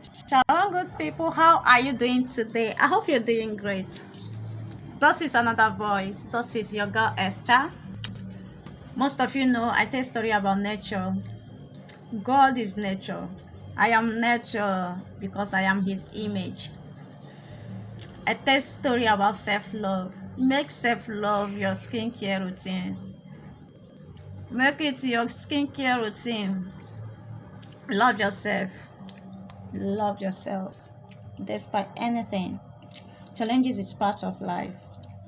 Shalom, good people. How are you doing today? I hope you're doing great. This is another voice. This is your girl Esther. Most of you know I tell story about nature. God is nature. I am nature because I am His image. I tell story about self-love. Make self-love your skincare routine. Make it your skincare routine. Love yourself. Love yourself. Despite anything. Challenges is part of life.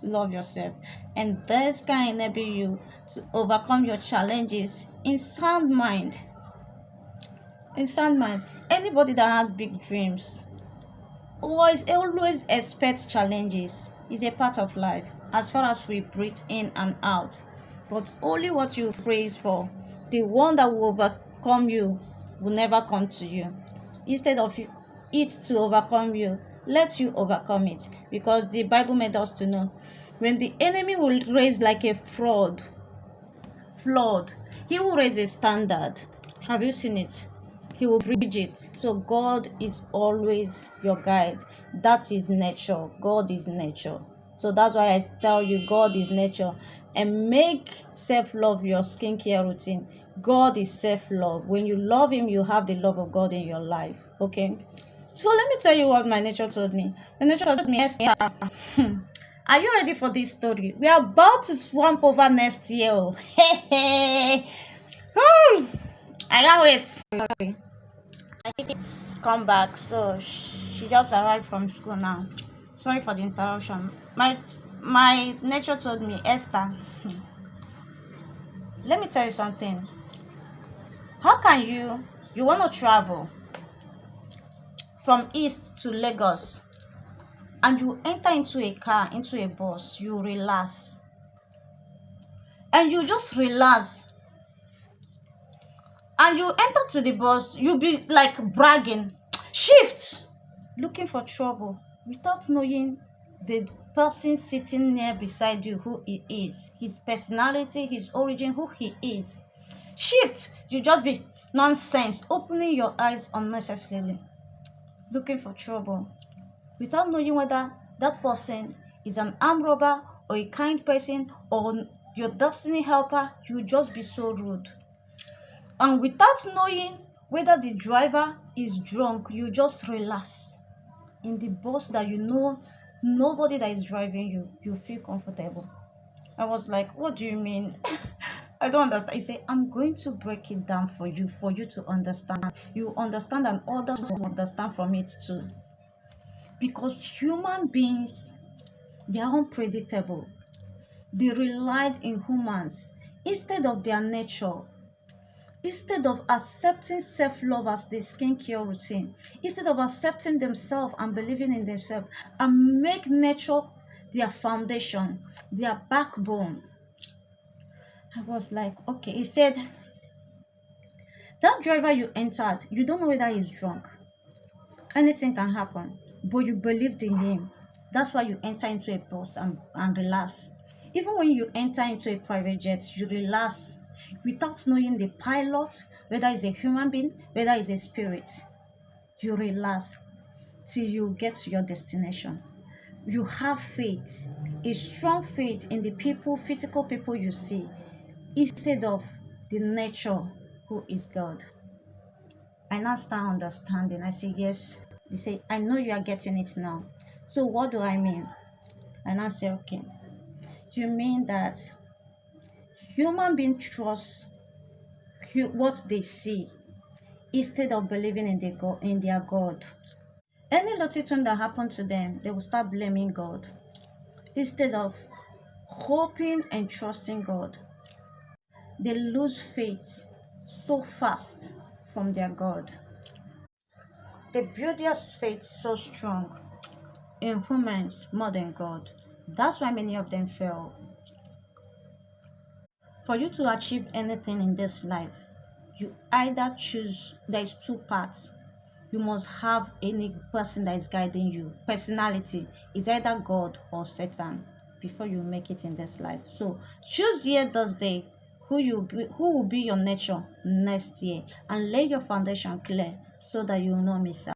Love yourself, and this can enable you to overcome your challenges in sound mind. Anybody that has big dreams always expects challenges. Is a part of life as far as we breathe in and out. But only what you praise for, the one that will overcome you, will never come to you. Instead of it to overcome you, let you overcome it, because the Bible made us to know when the enemy will raise like a flood, he will raise a standard. Have you seen it? He will bridge it. So God is always your guide. That is nature. God is nature. So that's why I tell you, God is nature. And make self-love your skincare routine. God is self-love. When you love Him, you have the love of God in your life. Okay? So let me tell you what my nature told me. My nature told me, Esther, are you ready for this story? We are about to swamp over next year. Hey, I can't wait. I think it's come back, so she just arrived from school now. Sorry for the interruption. My nature told me, Esther, let me tell you something. How can you want to travel from east to Lagos, and you enter into a car, into a bus, you relax, and you just relax, and you enter to the bus, you be like bragging, shift, looking for trouble, without knowing the person sitting near beside you, who he is, his personality, his origin, who he is. Shift, you just be nonsense, opening your eyes unnecessarily, looking for trouble, without knowing whether that person is an armed robber or a kind person or your destiny helper. You just be so rude, and without knowing whether the driver is drunk, you just relax in the bus that you know nobody that is driving you. You feel comfortable. I was like, what do you mean? I don't understand. He said, I'm going to break it down for you to understand. You understand, and others will understand from it too. Because human beings, they are unpredictable. They relied in humans instead of their nature. Instead of accepting self-love as the skincare routine, instead of accepting themselves and believing in themselves, and make nature their foundation, their backbone. I was like, okay. He said, that driver you entered, you don't know whether he's drunk. Anything can happen, but you believed in him. That's why you enter into a bus and relax. Even when you enter into a private jet, you relax without knowing the pilot, whether it's a human being, whether it's a spirit. You relax till you get to your destination. You have faith, a strong faith in the people, physical people you see, instead of the nature, who is God. I now start understanding. I say, yes. They say, I know you are getting it now. So what do I mean? And I say, okay. You mean that human beings trust what they see instead of believing in their God. Any little thing that happened to them, they will start blaming God instead of hoping and trusting God. They lose faith so fast from their God. They build their faith so strong in humans more than God. That's why many of them fail. For you to achieve anything in this life, you either choose, there's two paths. You must have any person that is guiding you. Personality is either God or Satan before you make it in this life. So choose here this day who will be your nature next year, and lay your foundation clear so that you will not miss out.